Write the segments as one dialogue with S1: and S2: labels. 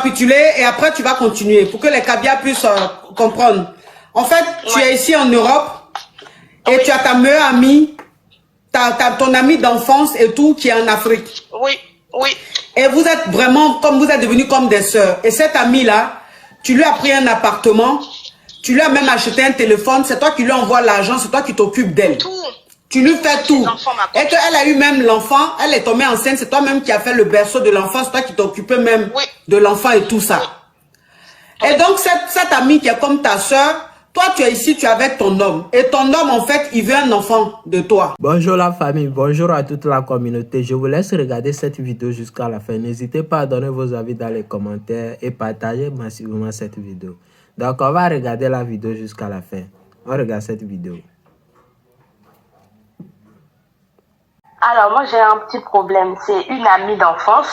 S1: récapituler et après tu vas continuer pour que les Kabia puissent comprendre. En fait, tu es ici en Europe et tu as ta meilleure amie, ton amie d'enfance et tout qui est en Afrique.
S2: Oui, oui.
S1: Et vous êtes vraiment, comme vous êtes devenus comme des sœurs. Et cette amie-là, tu lui as pris un appartement, tu lui as même acheté un téléphone, c'est toi qui lui envoies l'argent, c'est toi qui t'occupes d'elle.
S2: Tout.
S1: Tu lui fais tout. Et qu'elle a eu même l'enfant, elle est tombée enceinte, c'est toi-même qui as fait le berceau de l'enfant, c'est toi qui t'occupais même de l'enfant et tout ça. Et donc, cette amie qui est comme ta soeur, toi, tu es ici, tu es avec ton homme. Et ton homme, en fait, il veut un enfant de toi.
S3: Bonjour la famille, bonjour à toute la communauté. Je vous laisse regarder cette vidéo jusqu'à la fin. N'hésitez pas à donner vos avis dans les commentaires et partager massivement cette vidéo. Donc, on va regarder la vidéo jusqu'à la fin. On regarde cette vidéo.
S2: Alors, moi, j'ai un petit problème. C'est une amie d'enfance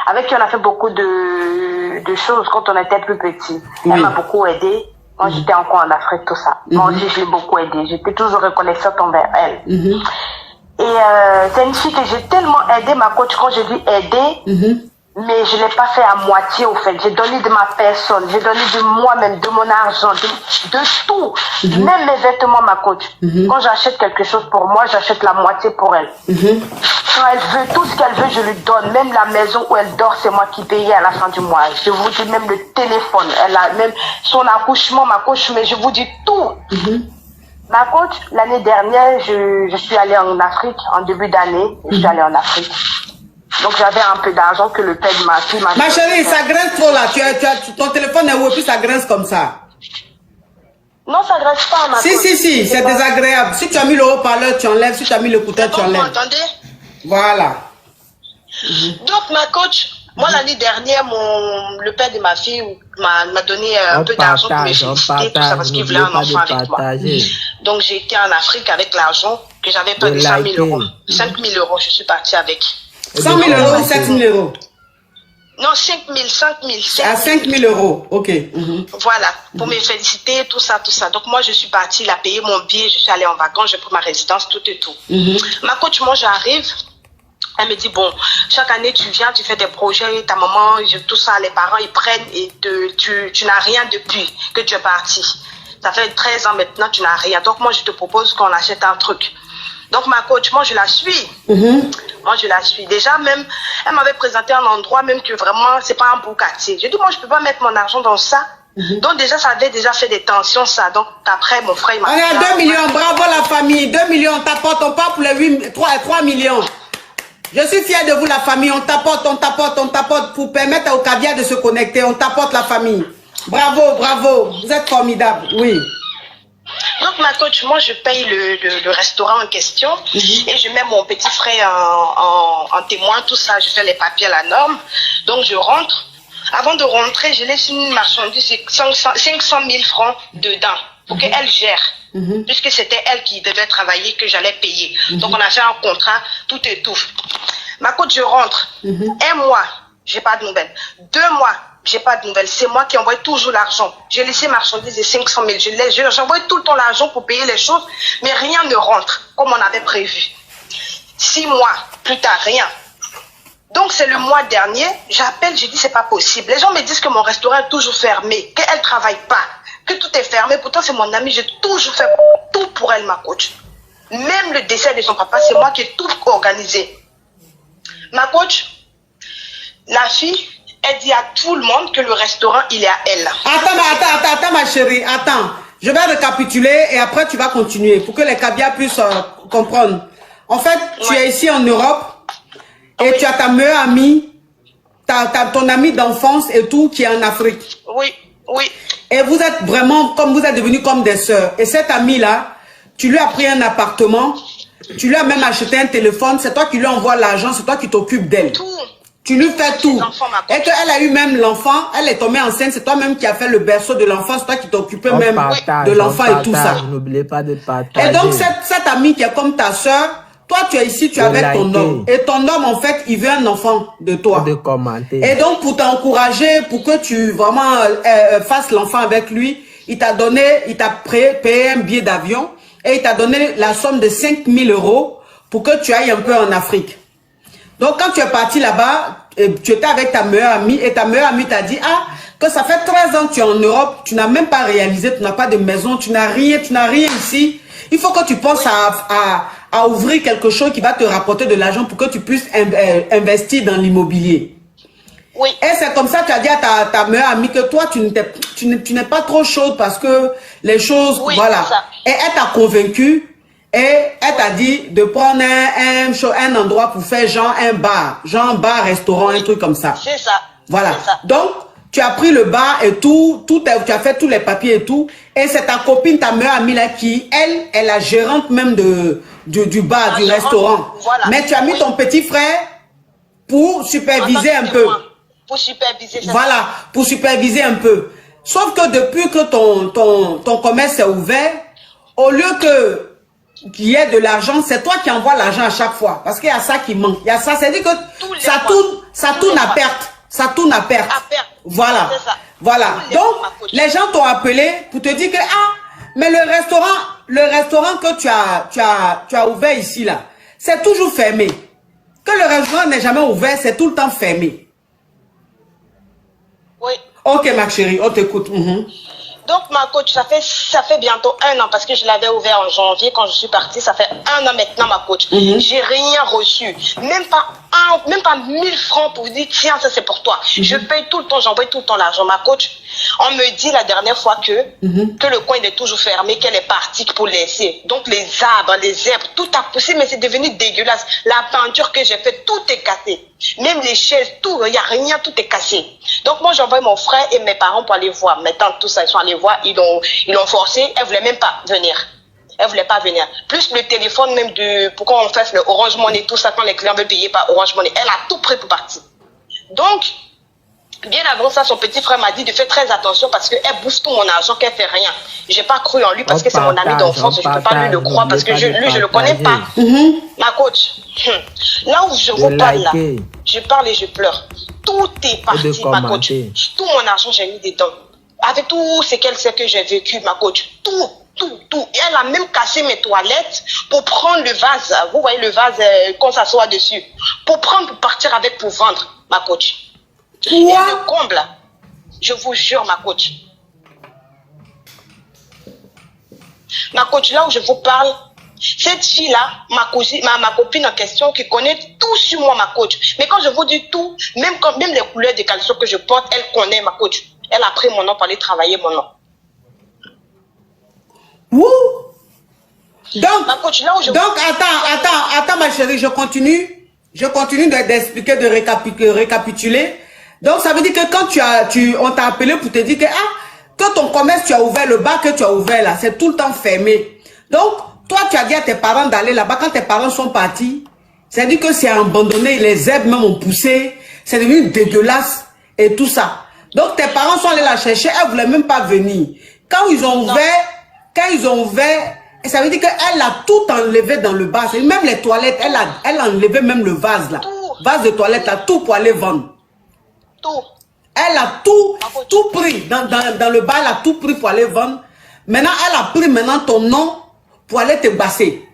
S2: avec qui on a fait beaucoup de choses quand on était plus petit. Elle m'a beaucoup aidé. Quand j'étais encore en Afrique, tout ça. Moi aussi, je l'ai beaucoup aidée. J'étais toujours reconnaissante envers elle. Et c'est une fille que j'ai tellement aidée, ma coach, quand je dis aider, mais je ne l'ai pas fait à moitié, au fait. J'ai donné de ma personne, j'ai donné de moi-même, de mon argent, de tout. Même mes vêtements, ma coach. Quand j'achète quelque chose pour moi, j'achète la moitié pour elle. Quand elle veut, tout ce qu'elle veut, je lui donne. Même la maison où elle dort, c'est moi qui paye à la fin du mois. Je vous dis même le téléphone. Elle a même son accouchement, ma coach, mais je vous dis tout. Ma coach, l'année dernière, je suis allée en Afrique, en début d'année, je suis allée en Afrique. Donc j'avais un peu d'argent que le père de ma fille m'a...
S1: Ma chérie, ça grince trop là. Ton téléphone est où et puis ça grince comme ça.
S2: Non, ça grince pas, ma coach.
S1: Si, c'est désagréable. Si tu as mis le haut-parleur, tu enlèves. Si tu as mis le couteau, tu enlèves.
S2: Vous m'entendez?
S1: Voilà.
S2: Donc ma coach, moi l'année dernière, le père de ma fille m'a donné un peu d'argent pour me féliciter, tout ça, parce qu'il voulait un enfant avec moi. Donc j'ai été en Afrique avec l'argent que j'avais pas de 5 000 euros. 5 000 euros, je suis partie avec.
S1: 100 000 euros ou 7 000 euros?
S2: Non, 5 000, 5 000.
S1: À 5 000 euros, ok.
S2: Voilà, pour me féliciter, tout ça, tout ça. Donc moi, je suis partie, il a payé mon billet, je suis allée en vacances, j'ai pris ma résidence, tout et tout. Ma coach, moi, j'arrive, elle me dit, bon, chaque année, tu viens, tu fais des projets, ta maman, tout ça, les parents, ils prennent et tu n'as rien depuis que tu es partie. Ça fait 13 ans maintenant, tu n'as rien. Donc moi, je te propose qu'on achète un truc. Donc ma coach, moi je la suis. Moi je la suis. Déjà même, elle m'avait présenté un endroit même que vraiment, c'est pas un beau quartier. Je dis, moi je peux pas mettre mon argent dans ça. Donc déjà, ça avait déjà fait des tensions ça. Donc après, mon frère, il m'a...
S1: On est à 2 millions, bravo la famille. 2 millions, on t'apporte, on part pour les 3 millions. Je suis fière de vous la famille, on t'apporte pour permettre aux Kabia de se connecter. On t'apporte la famille. Bravo, bravo, vous êtes formidable, oui.
S2: Donc ma coach, moi je paye le restaurant en question et je mets mon petit frère en témoin, tout ça, je fais les papiers à la norme. Donc je rentre. Avant de rentrer, je laisse une marchandise de 500 000 francs dedans pour qu'elle gère. Puisque c'était elle qui devait travailler, que j'allais payer. Donc on a fait un contrat, tout et tout. Ma coach, je rentre. 1 mois, j'ai pas de nouvelles. 2 mois, j'ai pas de nouvelles. C'est moi qui envoie toujours l'argent. J'ai laissé marchandises de 500 000. J'envoie tout le temps l'argent pour payer les choses, mais rien ne rentre comme on avait prévu. 6 mois plus tard, rien. Donc c'est le mois dernier, j'appelle, je dis c'est pas possible. Les gens me disent que mon restaurant est toujours fermé, qu'elle travaille pas, que tout est fermé. Pourtant c'est mon amie, j'ai toujours fait tout pour elle, ma coach. Même le décès de son papa, c'est moi qui ai tout organisé. Ma coach, la fille, elle dit à tout le monde que le restaurant, il est à elle.
S1: Attends, ma chérie, attends. Je vais récapituler et après tu vas continuer pour que les Kabia puissent comprendre. En fait, tu es ici en Europe et tu as ta meilleure amie, ton amie d'enfance et tout qui est en Afrique.
S2: Oui.
S1: Et vous êtes vraiment, comme vous êtes devenus comme des sœurs. Et cette amie-là, tu lui as pris un appartement, tu lui as même acheté un téléphone, c'est toi qui lui envoies l'argent, c'est toi qui t'occupes d'elle. Tu lui fais tout. Et qu'elle a eu même l'enfant, elle est tombée enceinte, c'est toi-même qui as fait le berceau de l'enfant, c'est toi qui t'occupais même de l'enfant et tout ça.
S3: N'oubliez pas de partager.
S1: Et donc cette amie qui est comme ta soeur, toi tu es ici, tu es avec ton homme. Et ton homme en fait, il veut un enfant de toi.
S3: De commenter.
S1: Et donc pour t'encourager, pour que tu vraiment fasses l'enfant avec lui, il t'a payé un billet d'avion et il t'a donné la somme de 5 000 euros pour que tu ailles un peu en Afrique. Donc quand tu es parti là-bas, et tu étais avec ta meilleure amie et ta meilleure amie t'a dit, ah, que ça fait 13 ans que tu es en Europe, tu n'as même pas réalisé, tu n'as pas de maison, tu n'as rien ici. Il faut que tu penses à ouvrir quelque chose qui va te rapporter de l'argent pour que tu puisses investir dans l'immobilier.
S2: Oui.
S1: Et c'est comme ça que tu as dit à ta meilleure amie que toi, tu n'es pas trop chaude parce que les choses,
S2: oui,
S1: voilà. Et elle t'a convaincu et elle t'a dit de prendre un endroit pour faire genre un bar, restaurant, un truc comme ça.
S2: C'est ça.
S1: Voilà.
S2: Ça.
S1: Donc, tu as pris le bar et tout, tu as fait tous les papiers et tout. Et c'est ta copine, ta meilleure amie là qui, elle est la gérante même du bar, du restaurant.
S2: Voilà.
S1: Mais tu as mis ton petit frère pour superviser un peu.
S2: Pour superviser.
S1: Voilà, pour superviser un peu. Sauf que depuis que ton commerce est ouvert, au lieu qu'il y ait de l'argent, c'est toi qui envoies l'argent à chaque fois. Parce qu'il y a ça qui manque. Il y a ça, c'est-à-dire que ça tourne à perte. Ça tourne à perte. Voilà. Voilà. Donc, les gens t'ont appelé pour te dire que, mais le restaurant que tu as ouvert ici, là, c'est toujours fermé. Que le restaurant n'est jamais ouvert, c'est tout le temps fermé.
S2: Oui.
S1: Ok, ma chérie, on t'écoute.
S2: Donc, ma coach, ça fait bientôt 1 an parce que je l'avais ouvert en janvier quand je suis partie. Ça fait 1 an maintenant, ma coach. J'ai rien reçu. Même pas 1000 francs pour dire, tiens, ça c'est pour toi. Je paye tout le temps, j'envoie tout le temps l'argent. Ma coach, on me dit la dernière fois que le coin est toujours fermé, qu'elle est partie pour laisser. Donc, les arbres, les herbes, tout a poussé, mais c'est devenu dégueulasse. La peinture que j'ai faite, tout est cassé. Même les chaises, tout, il n'y a rien, tout est cassé. Donc, moi, j'envoie mon frère et mes parents pour aller voir. Mes tantes, tout ça, ils sont allés voir, ils l'ont forcé, elle ne voulait même pas venir. Elle voulait pas venir. Plus le téléphone même pourquoi on fait le Orange Money, tout ça, quand les clients veulent payer par Orange Money. Elle a tout pris pour partir. Donc, bien avant ça, son petit frère m'a dit de faire très attention parce qu'elle bouffe tout mon argent, qu'elle fait rien. J'ai pas cru en lui parce que c'est mon ami d'enfance, je peux pas lui le croire parce que lui, je le connais pas. Ma coach, là où je vous parle là, je parle et je pleure. Tout est parti, ma coach. Tout mon argent, j'ai mis dedans. Avec tout ce qu'elle sait que j'ai vécu, ma coach. Tout. Et elle a même cassé mes toilettes pour prendre le vase. Vous voyez le vase qu'on s'assoit dessus. Pour partir avec pour vendre, ma coach. Et le comble, je vous jure, ma coach. Ma coach, là où je vous parle, cette fille-là, ma copine en question, qui connaît tout sur moi, ma coach. Mais quand je vous dis tout, même les couleurs des caleçons que je porte, elle connaît, ma coach. Elle a pris mon nom pour aller travailler mon nom.
S1: Ouh. Donc,
S2: ma coach, là où
S1: attends, ma chérie, je continue d'expliquer, de récapituler. Donc, ça veut dire que quand on t'a appelé pour te dire que ton commerce, tu as ouvert, le bar que tu as ouvert là, c'est tout le temps fermé. Donc, toi, tu as dit à tes parents d'aller là-bas. Quand tes parents sont partis, c'est-à-dire que c'est abandonné, les herbes même ont poussé, c'est devenu dégueulasse et tout ça. Donc, tes parents sont allés la chercher, elle ne voulait même pas venir. Quand ils ont ouvert, ça veut dire qu'elle a tout enlevé dans le bar. Même les toilettes, elle a enlevé même le vase là. Vase de toilette là, tout pour aller vendre.
S2: Tout.
S1: Elle a tout pris. Dans le bar, elle a tout pris pour aller vendre. Maintenant, elle a pris ton nom pour aller te basser.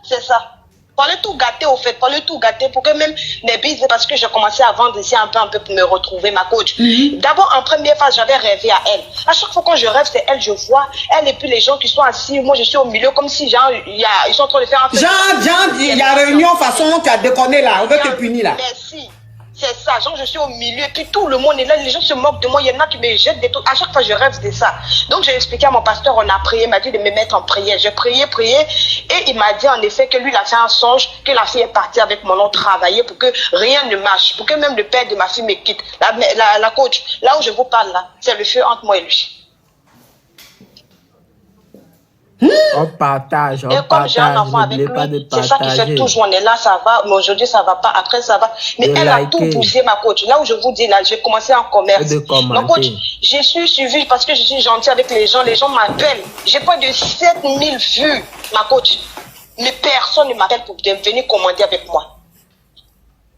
S2: C'est ça. Pour aller tout gâter, au fait. Pour aller tout gâter. Pour que même les business, parce que j'ai commencé à vendre ici un peu pour me retrouver, ma coach. D'abord, en première phase, j'avais rêvé à elle. À chaque fois quand je rêve, c'est elle, je vois. Elle et puis les gens qui sont assis. Moi, je suis au milieu comme si, genre, ils sont en train de faire un fait.
S1: Il y a réunion façon, tu as déconné là. On veut te punir là.
S2: Merci. C'est ça, genre je suis au milieu, et puis tout le monde est là, les gens se moquent de moi, il y en a qui me jettent des trucs, à chaque fois je rêve de ça. Donc j'ai expliqué à mon pasteur, on a prié, il m'a dit de me mettre en prière. J'ai prié, et il m'a dit en effet que lui il a fait un songe, que la fille est partie avec mon nom travailler pour que rien ne marche, pour que même le père de ma fille me quitte. La coach, là où je vous parle là, c'est le feu entre moi et lui.
S3: On partage,
S2: et comme j'ai un enfant avec lui, c'est ça qui fait toujours, on est là, ça va, mais aujourd'hui ça va pas, après ça va. Mais elle a tout poussé, ma coach. Là où je vous dis, là, j'ai commencé en commerce. Ma coach, je suis suivie parce que je suis gentille avec les gens m'appellent. J'ai pas de 7000 vues, ma coach. Mais personne ne m'appelle pour venir commander avec moi.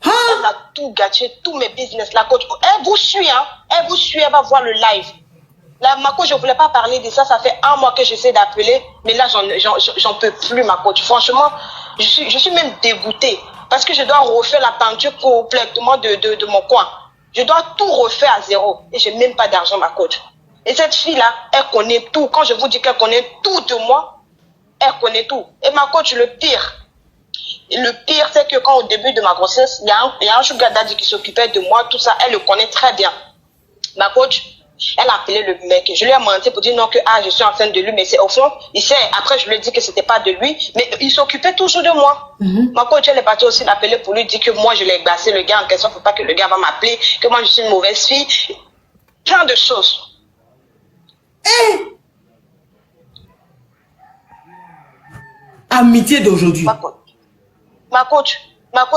S2: Elle a tout gâché, tous mes business, la coach. Elle vous suit, elle va voir le live. Là, ma coach, je ne voulais pas parler de ça. Ça fait 1 mois que j'essaie d'appeler. Mais là, j'en peux plus, ma coach. Franchement, je suis même dégoûtée. parce que je dois refaire la peinture complètement de mon coin. Je dois tout refaire à zéro. Et je n'ai même pas d'argent, ma coach. Et cette fille-là, elle connaît tout. Quand je vous dis qu'elle connaît tout de moi, elle connaît tout. Et ma coach, le pire, c'est que quand au début de ma grossesse, il y a un sugar daddy qui s'occupait de moi, tout ça, elle le connaît très bien. Ma coach, elle a appelé le mec. Je lui ai menti pour dire non que je suis enceinte de lui, mais c'est au fond, il sait. Après, je lui ai dit que c'était pas de lui, mais il s'occupait toujours de moi. Ma coach, elle est partie aussi l'appeler pour lui dire que moi, je l'ai glacé le gars en question, faut pas que le gars va m'appeler, que moi, je suis une mauvaise fille. Plein de choses.
S1: Amitié d'aujourd'hui.
S2: Ma coach,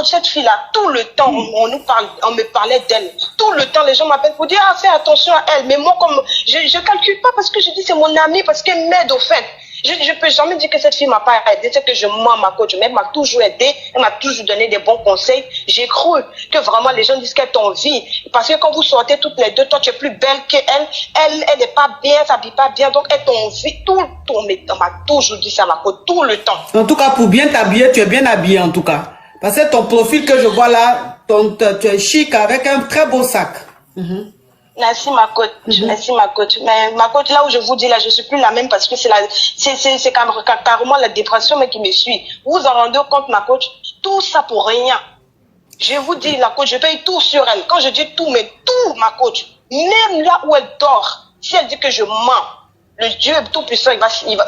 S2: cette fille-là, tout le temps, on me parlait d'elle. Tout le temps, les gens m'appellent pour dire, fais attention à elle. Mais moi, comme, je calcule pas parce que je dis c'est mon amie, parce qu'elle m'aide au fait. Je peux jamais dire que cette fille m'a pas aidé, c'est que je mens ma coach. Mais elle m'a toujours aidé, elle m'a toujours donné des bons conseils. J'ai cru que vraiment les gens disent qu'elle t'envie. Parce que quand vous sortez toutes les deux, toi tu es plus belle qu'elle. Elle n'est pas bien, elle s'habille pas bien, donc elle t'envie tout le temps. Mais on m'a toujours dit ça, ma coach, tout le temps.
S1: En tout cas, pour bien t'habiller, tu es bien habillée en tout cas. Parce que ton profil que je vois là, tu es chic avec un très beau sac.
S2: Merci ma coach, merci ma coach. Mais ma coach, là où je vous dis là, je suis plus la même parce que c'est carrément la dépression mais qui me suit. Vous vous en rendez compte ma coach? Tout ça pour rien. Je vous dis la coach, je paye tout sur elle. Quand je dis tout, mais tout ma coach, même là où elle dort, si elle dit que je mens, le Dieu tout-puissant,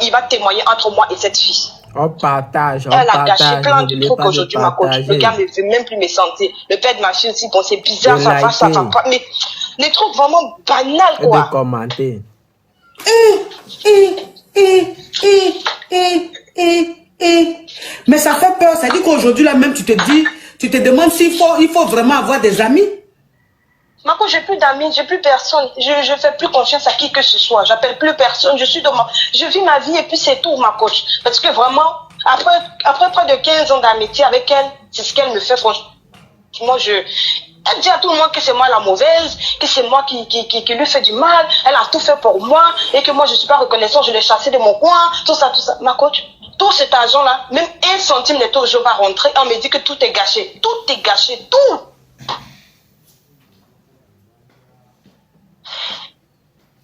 S2: il va témoigner entre moi et cette fille.
S3: On partage,
S2: elle a gâché plein de trucs aujourd'hui, ma coach. Le gars ne veut même plus me sentir. Le père de ma fille aussi, bon, c'est bizarre, ça va pas. Mais les trucs vraiment banals, quoi.
S3: De commenter.
S1: Mais ça fait peur. Ça dit qu'aujourd'hui, là même, tu te demandes s'il faut vraiment avoir des amis.
S2: Ma coach, j'ai plus d'amis, j'ai plus personne. Je fais plus confiance à qui que ce soit. J'appelle plus personne. Je vis ma vie et puis c'est tout, ma coach. Parce que vraiment, après près de 15 ans d'amitié avec elle, c'est ce qu'elle me fait, franchement. Elle dit à tout le monde que c'est moi la mauvaise, que c'est moi qui lui fait du mal. Elle a tout fait pour moi et que moi je suis pas reconnaissant, je l'ai chassé de mon coin, tout ça. Ma coach, tout cet argent-là, même 1 centime n'est toujours pas rentré. On me dit que tout est gâché. Tout est gâché, tout.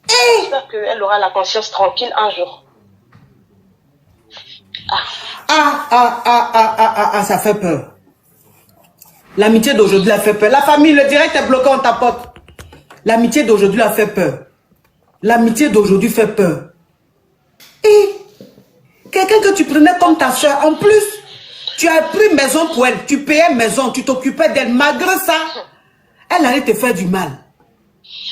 S2: J'espère qu'elle aura la conscience tranquille un jour.
S1: Ça fait peur. L'amitié d'aujourd'hui a fait peur. La famille, le direct est bloqué, on tapote. L'amitié d'aujourd'hui a fait peur. L'amitié d'aujourd'hui fait peur. Et quelqu'un que tu prenais comme ta soeur, en plus, tu as pris maison pour elle, tu payais maison, tu t'occupais d'elle. Malgré ça, elle allait te faire du mal.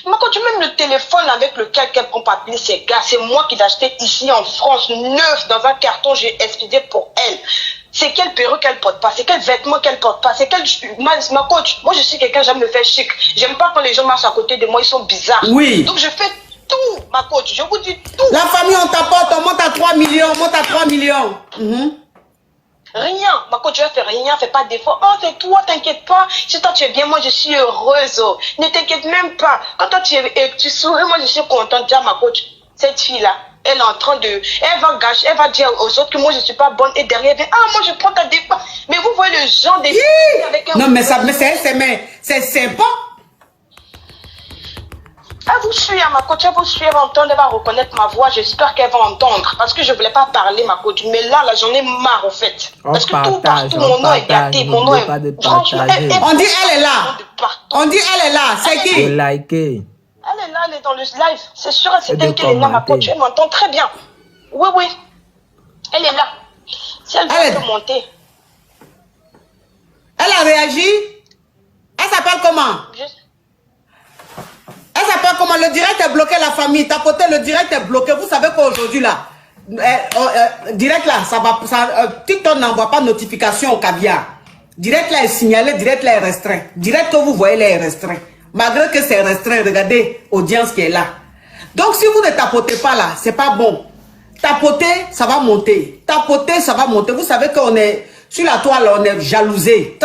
S2: Mais quand tu même le téléphone avec lequel elle prend pour appeler ses gars, c'est moi qui l'ai acheté ici en France, neuf, dans un carton, j'ai expédié pour elle. C'est quelle perruque qu'elle porte pas, c'est quel vêtement qu'elle porte pas, c'est quel... Ma coach, moi je suis quelqu'un, j'aime me faire chic. J'aime pas quand les gens marchent à côté de moi, ils sont bizarres.
S1: Oui.
S2: Donc je fais tout, ma coach, je vous dis tout.
S1: La famille, on t'apporte, on monte à 3 millions, on monte à 3 millions.
S2: Rien, ma coach, je fais rien, fais pas d'effort. Oh, c'est toi, t'inquiète pas. Si toi tu es bien, moi je suis heureuse. Oh. Ne t'inquiète même pas. Quand toi tu souris, moi je suis contente. Déjà, ma coach, cette fille-là, elle est en train de... Elle va gâcher, elle va dire aux autres que moi je suis pas bonne. Et derrière, elle dit, moi je prends ta dépense. Mais vous voyez le genre des filles avec un...
S1: Non, mais c'est sympa.
S2: Elle vous suit, ma coach, elle vous suit, elle va entendre, elle va reconnaître ma voix. J'espère qu'elle va entendre. Parce que je ne voulais pas parler, ma coach. Mais là, j'en ai marre, en fait. Parce que tout partout, mon nom est gâté. Mon nom est... Franchement,
S1: on dit elle est là. On dit elle est là. C'est qui?
S3: Liker.
S2: Elle est là, elle est dans le live. C'est sûr, c'est elle qu'elle est là, ma coach. Elle m'entend très bien. Oui. Elle est là. Si elle veut monter.
S1: Elle a réagi? Elle s'appelle comment? Elle s'appelle comment? Le direct est bloqué, la famille. Tapoter, le direct est bloqué. Vous savez qu'aujourd'hui, là, direct là, TikTok n'envoie pas de notification au caviar. Direct là est signalé, direct là est restreint. Direct que vous voyez là est restreint. Malgré que c'est restreint, regardez l'audience qui est là. Donc si vous ne tapotez pas là, c'est pas bon. Tapoter, ça va monter. Tapoter, ça va monter. Vous savez qu'on est sur la toile, on est jalousé,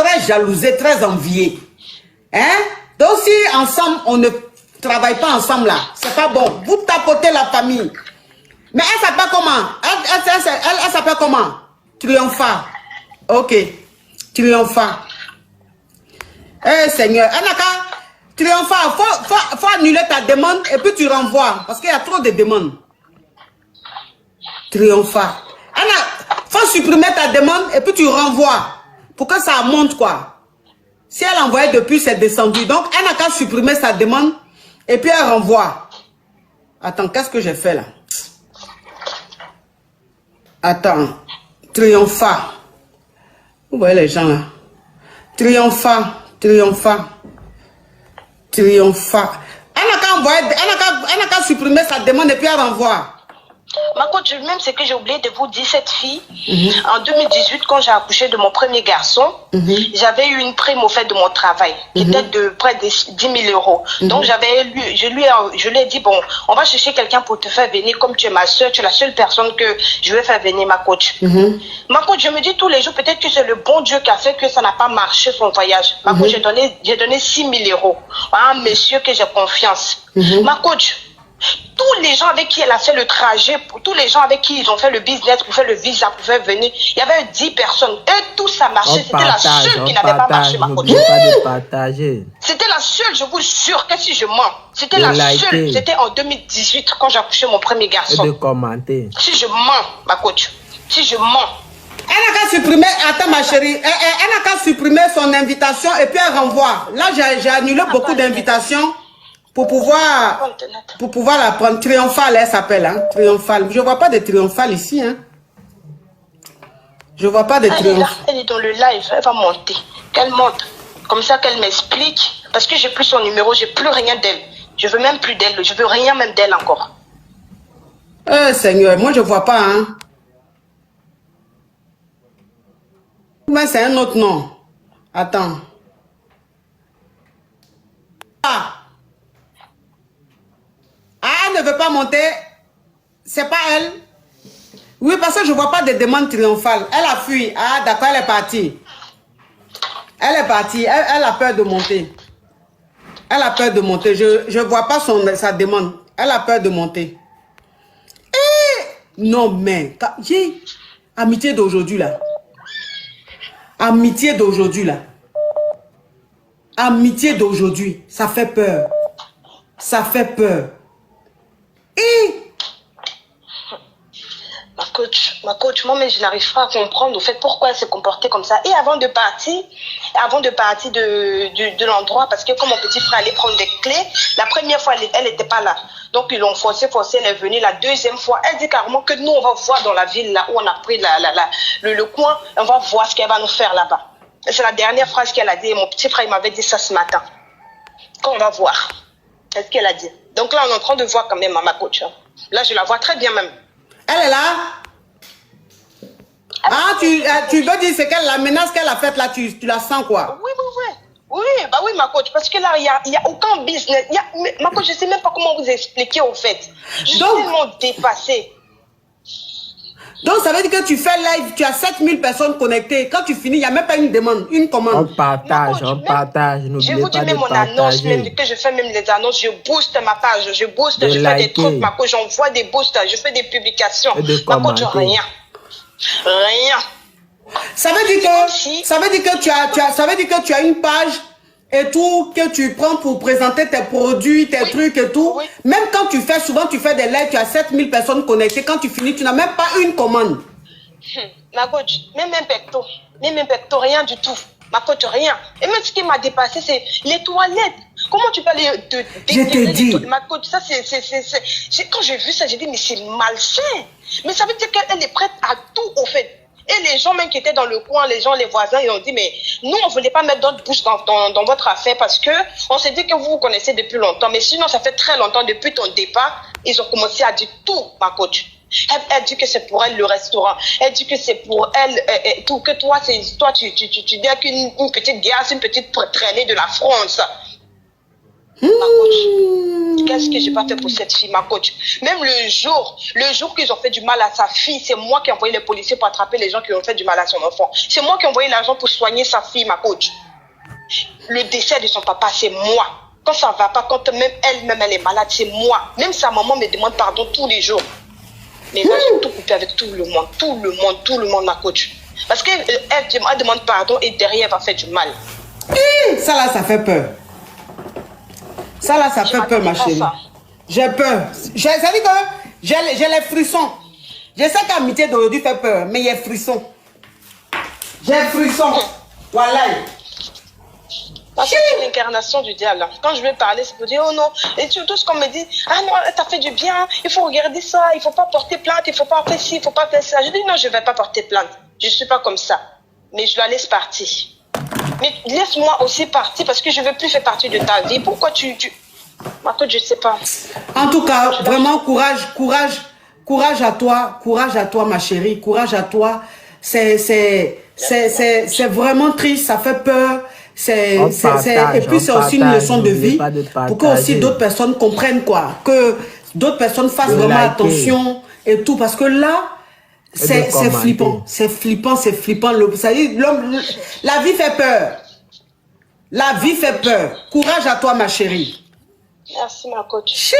S1: très envié. Hein? Donc si ensemble, on ne travaille pas ensemble là, c'est pas bon. Vous tapotez la famille. Mais elle s'appelle comment? Elle s'appelle comment? Triomphant. Ok. Triompha. Eh Seigneur, Anaka, Triompha, faut annuler ta demande et puis tu renvoies. Parce qu'il y a trop de demandes. Triompha. Anna, faut supprimer ta demande et puis tu renvoies. Pour que ça monte quoi. Si elle envoyait depuis, c'est descendu. Donc, elle n'a qu'à supprimer sa demande et puis elle renvoie. Attends, qu'est-ce que j'ai fait là? Attends. Triompha. Vous voyez les gens là? Triompha. Triompha. Triompha. Elle n'a qu'à supprimer sa demande et puis elle renvoie.
S2: Ma coach, même ce que j'ai oublié de vous dire, cette fille, en 2018, quand j'ai accouché de mon premier garçon, j'avais eu une prime au fait de mon travail, qui était de près de 10 000 euros. Donc, je lui ai dit, bon, on va chercher quelqu'un pour te faire venir, comme tu es ma soeur, tu es la seule personne que je vais faire venir, ma coach. Ma coach, je me dis tous les jours, peut-être que c'est le bon Dieu qui a fait que ça n'a pas marché son voyage. Ma coach, j'ai donné 6 000 euros à un monsieur que j'ai confiance. Ma coach, tous les gens avec qui elle a fait le trajet, tous les gens avec qui ils ont fait le business pour faire le visa, pour faire venir, il y avait 10 personnes. Et tout ça marchait. C'était la seule qui n'avait pas marché, ma coach. C'était la seule, je vous jure que si je mens. C'était la seule. C'était en 2018 quand j'ai accouché mon premier garçon.
S3: Et de commenter.
S2: Si je mens, ma coach. Si je mens.
S1: Elle n'a qu'à supprimer, attends ma chérie, elle n'a qu'à supprimer son invitation et puis elle renvoie. Là, j'ai annulé beaucoup d'invitations. Pour pouvoir la prendre. Triomphale, elle s'appelle, hein. Triomphale. Je ne vois pas de triomphale ici, hein. Je ne vois pas de triomphale.
S2: Elle est dans le live, elle va monter. Qu'elle monte. Comme ça qu'elle m'explique. Parce que j'ai plus son numéro, j'ai plus rien d'elle. Je veux même plus d'elle. Je veux rien même d'elle encore.
S1: Seigneur, moi je ne vois pas, hein. Mais c'est un autre nom. Attends. Elle ne veut pas monter. C'est pas elle. Oui, parce que je ne vois pas de demande triomphale. Elle a fui. Ah, d'accord, elle est partie. Elle est partie. Elle a peur de monter. Elle a peur de monter. Je ne vois pas sa demande. Elle a peur de monter. Non, mais... J'ai... Amitié d'aujourd'hui, là. Amitié d'aujourd'hui, là. Amitié d'aujourd'hui. Ça fait peur. Ça fait peur.
S2: Ma coach, moi-même, je n'arrive pas à comprendre au fait pourquoi elle s'est comportée comme ça. Et avant de partir de l'endroit, parce que comme mon petit frère allait prendre des clés, la première fois, elle n'était pas là. Donc, ils l'ont forcé, elle est venue. La deuxième fois, elle dit carrément que nous, on va voir dans la ville, là où on a pris le coin, on va voir ce qu'elle va nous faire là-bas. C'est la dernière phrase qu'elle a dit. Et mon petit frère, il m'avait dit ça ce matin. Quand on va voir. C'est ce qu'elle a dit. Donc là, on est en train de voir quand même ma coach. Là, je la vois très bien même.
S1: Elle est là? Ah, tu veux dire c'est qu'elle, la menace qu'elle a faite là, tu la sens quoi?
S2: Oui, bah oui, ma coach, parce que là, il n'y a aucun business. Ma coach, je ne sais même pas comment vous expliquer au fait. Je suis tellement dépassée.
S1: Donc, ça veut dire que tu fais live, tu as 7000 personnes connectées. Quand tu finis, il n'y a même pas une demande, une commande.
S3: On partage, on partage.
S2: Je vous dis même mon annonce, même que je fais même les annonces, je booste ma page, je booste, je fais des trucs, ma coach, j'envoie des boosts, je fais des publications. Ma coach, rien. Rien.
S1: Ça veut dire que tu as une page et tout que tu prends pour présenter tes produits, tes trucs et tout. Oui. Même quand tu fais, souvent tu fais des lives, tu as 7000 personnes connectées. Quand tu finis, tu n'as même pas une commande.
S2: Ma coach, même un pecto, rien du tout. Ma coach, rien. Et même ce qui m'a dépassé, c'est les toilettes. Comment tu peux aller
S1: je te dis.
S2: Ma coach, ça quand j'ai vu ça, j'ai dit, mais c'est malsain. Mais ça veut dire qu'elle est prête à tout au fait. Et les gens même qui étaient dans le coin, les voisins, ils ont dit, mais nous, on ne voulait pas mettre notre bouche dans votre affaire parce que on s'est dit que vous vous connaissez depuis longtemps. Mais sinon, ça fait très longtemps, depuis ton départ, ils ont commencé à dire tout, ma coach. Elle dit que c'est pour elle le restaurant. Elle dit que c'est pour elle tout, que toi, tu dis qu'une petite guerre, une petite traînée de la France. Ma coach, qu'est-ce que j'ai pas fait pour cette fille, ma coach? Même le jour qu'ils ont fait du mal à sa fille, c'est moi qui ai envoyé les policiers pour attraper les gens qui ont fait du mal à son enfant. C'est moi qui ai envoyé l'argent pour soigner sa fille, ma coach. Le décès de son papa, c'est moi. Quand ça va pas, quand même elle-même elle est malade, c'est moi. Même sa maman me demande pardon tous les jours. Mais là, j'ai tout coupé avec tout le monde, ma coach. Parce qu'elle demande pardon et derrière, elle va faire du mal.
S1: Ça là, ça fait peur. Ça là, ça fait peur, ma chérie. J'ai peur. Ça dit que j'ai les frissons. Je sais qu'amitié d'aujourd'hui fait peur, mais il y a frissons. J'ai frissons. Voilà.
S2: Parce que c'est l'incarnation du diable. Quand je vais parler, c'est pour dire, oh non. Et tout ce qu'on me dit, ah non, t'as fait du bien, il faut regarder ça, il ne faut pas porter plainte, il ne faut pas faire ci, il ne faut pas faire ça. Je dis, non, je ne vais pas porter plainte. Je ne suis pas comme ça. Mais je la laisse partir. Mais laisse-moi aussi partir parce que je ne veux plus faire partie de ta vie. Pourquoi Ma coach, je ne sais pas.
S1: En tout cas, vraiment, courage à toi, ma chérie, courage à toi. C'est vraiment triste, ça fait peur. Et puis c'est aussi une leçon de vie pour que aussi d'autres personnes comprennent quoi, que d'autres personnes fassent vraiment attention et tout, parce que là, c'est flippant, c'est flippant. Ça dit, la vie fait peur. La vie fait peur. Courage à toi, ma chérie.
S2: Merci, ma coach.
S1: Chi.